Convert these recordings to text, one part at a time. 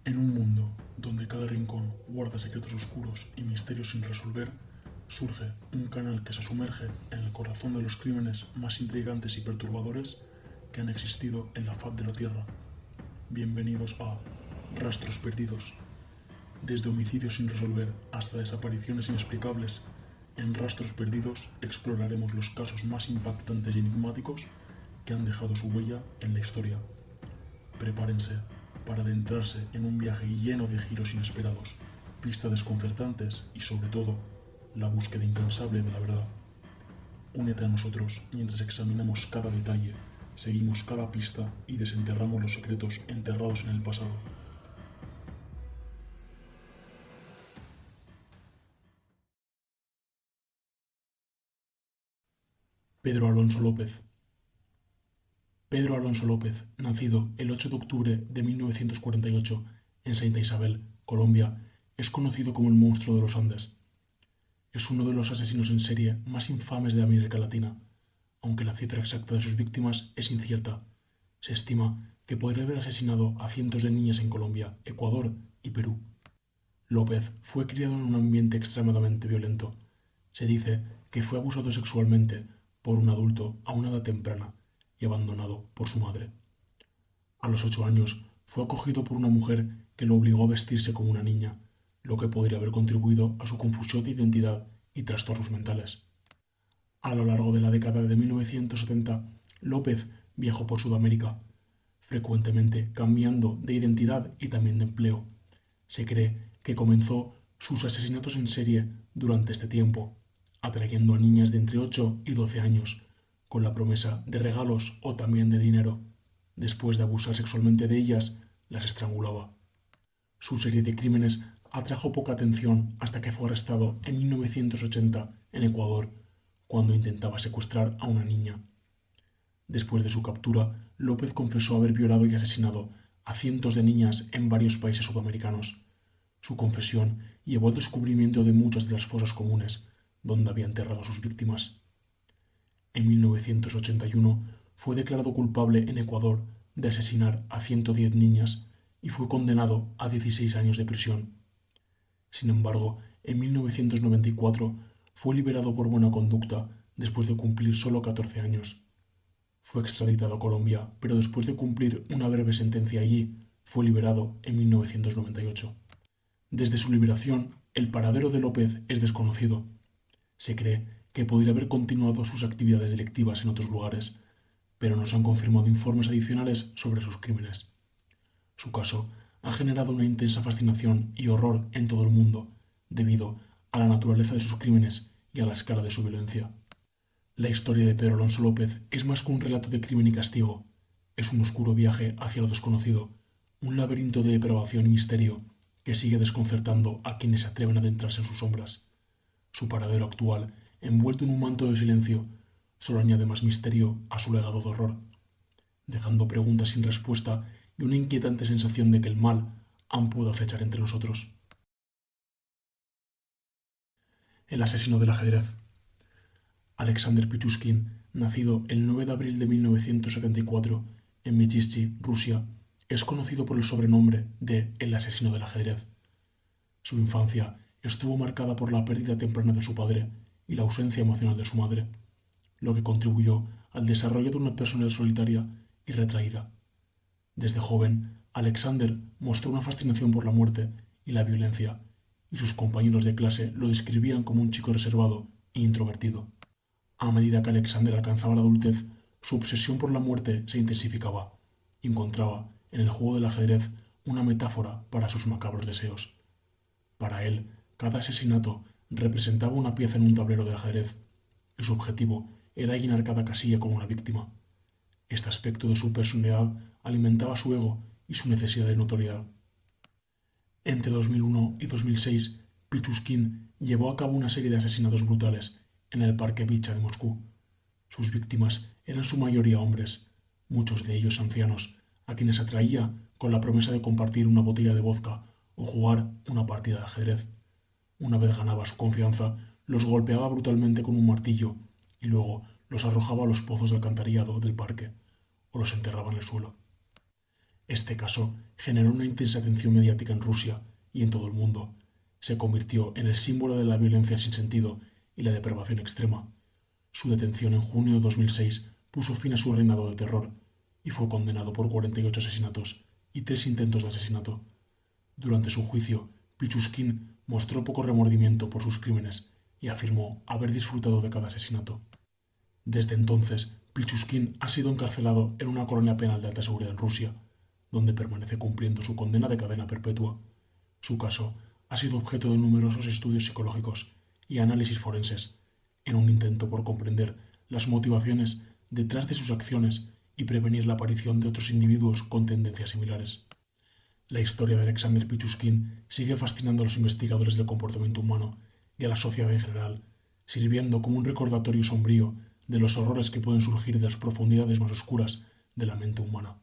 En un mundo donde cada rincón guarda secretos oscuros y misterios sin resolver, surge un canal que se sumerge en el corazón de los crímenes más intrigantes y perturbadores que han existido en la faz de la Tierra. Bienvenidos a Rastros Perdidos. Desde homicidios sin resolver hasta desapariciones inexplicables, en Rastros Perdidos exploraremos los casos más impactantes y enigmáticos que han dejado su huella en la historia. Prepárense para adentrarse en un viaje lleno de giros inesperados, pistas desconcertantes y, sobre todo, la búsqueda incansable de la verdad. Únete a nosotros mientras examinamos cada detalle, seguimos cada pista y desenterramos los secretos enterrados en el pasado. Pedro Alonso López. Pedro Alonso López, nacido el 8 de octubre de 1948 en Santa Isabel, Colombia, es conocido como el monstruo de los Andes. Es uno de los asesinos en serie más infames de América Latina, aunque la cifra exacta de sus víctimas es incierta. Se estima que podría haber asesinado a cientos de niñas en Colombia, Ecuador y Perú. López fue criado en un ambiente extremadamente violento. Se dice que fue abusado sexualmente por un adulto a una edad temprana y abandonado por su madre. A los 8 años fue acogido por una mujer que lo obligó a vestirse como una niña, lo que podría haber contribuido a su confusión de identidad y trastornos mentales. A lo largo de la década de 1970, López viajó por Sudamérica, frecuentemente cambiando de identidad y también de empleo. Se cree que comenzó sus asesinatos en serie durante este tiempo, atrayendo a niñas de entre 8 y 12 años, con la promesa de regalos o también de dinero. Después de abusar sexualmente de ellas, las estrangulaba. Su serie de crímenes atrajo poca atención hasta que fue arrestado en 1980 en Ecuador, cuando intentaba secuestrar a una niña. Después de su captura, López confesó haber violado y asesinado a cientos de niñas en varios países sudamericanos. Su confesión llevó al descubrimiento de muchas de las fosas comunes, donde había enterrado a sus víctimas. En 1981 fue declarado culpable en Ecuador de asesinar a 110 niñas y fue condenado a 16 años de prisión. Sin embargo, en 1994 fue liberado por buena conducta después de cumplir solo 14 años. Fue extraditado a Colombia, pero después de cumplir una breve sentencia allí, fue liberado en 1998. Desde su liberación, el paradero de López es desconocido. Se cree que podría haber continuado sus actividades delictivas en otros lugares, pero no se han confirmado informes adicionales sobre sus crímenes. Su caso ha generado una intensa fascinación y horror en todo el mundo, debido a la naturaleza de sus crímenes y a la escala de su violencia. La historia de Pedro Alonso López es más que un relato de crimen y castigo. Es un oscuro viaje hacia lo desconocido, un laberinto de depravación y misterio que sigue desconcertando a quienes se atreven a adentrarse en sus sombras. Su paradero actual, envuelto en un manto de silencio, solo añade más misterio a su legado de horror, dejando preguntas sin respuesta y una inquietante sensación de que el mal aún puede acechar entre nosotros. El asesino del ajedrez. Alexander Pichushkin, nacido el 9 de abril de 1974 en Mytishchi, Rusia, es conocido por el sobrenombre de El asesino del ajedrez. Su infancia estuvo marcada por la pérdida temprana de su padre y la ausencia emocional de su madre, lo que contribuyó al desarrollo de una personalidad solitaria y retraída. Desde joven, Alexander mostró una fascinación por la muerte y la violencia, y sus compañeros de clase lo describían como un chico reservado e introvertido. A medida que Alexander alcanzaba la adultez, su obsesión por la muerte se intensificaba y encontraba en el juego del ajedrez una metáfora para sus macabros deseos. Para él, cada asesinato representaba una pieza en un tablero de ajedrez, y su objetivo era llenar cada casilla con una víctima. Este aspecto de su personalidad alimentaba su ego y su necesidad de notoriedad. Entre 2001 y 2006, Pichushkin llevó a cabo una serie de asesinatos brutales en el Parque Bicha de Moscú. Sus víctimas eran su mayoría hombres, muchos de ellos ancianos, a quienes atraía con la promesa de compartir una botella de vodka o jugar una partida de ajedrez. Una vez ganaba su confianza, los golpeaba brutalmente con un martillo y luego los arrojaba a los pozos de alcantarillado del parque o los enterraba en el suelo. Este caso generó una intensa atención mediática en Rusia y en todo el mundo. Se convirtió en el símbolo de la violencia sin sentido y la depravación extrema. Su detención en junio de 2006 puso fin a su reinado de terror y fue condenado por 48 asesinatos y 3 intentos de asesinato. Durante su juicio, Pichuskin mostró poco remordimiento por sus crímenes y afirmó haber disfrutado de cada asesinato. Desde entonces, Pichuskin ha sido encarcelado en una colonia penal de alta seguridad en Rusia, donde permanece cumpliendo su condena de cadena perpetua. Su caso ha sido objeto de numerosos estudios psicológicos y análisis forenses, en un intento por comprender las motivaciones detrás de sus acciones y prevenir la aparición de otros individuos con tendencias similares. La historia de Alexander Pichuskin sigue fascinando a los investigadores del comportamiento humano y a la sociedad en general, sirviendo como un recordatorio sombrío de los horrores que pueden surgir de las profundidades más oscuras de la mente humana.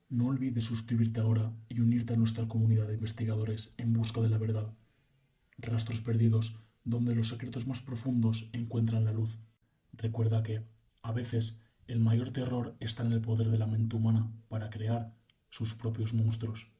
No olvides suscribirte ahora y unirte a nuestra comunidad de investigadores en busca de la verdad. Rastros perdidos, donde los secretos más profundos encuentran la luz. Recuerda que, a veces, el mayor terror está en el poder de la mente humana para crear sus propios monstruos.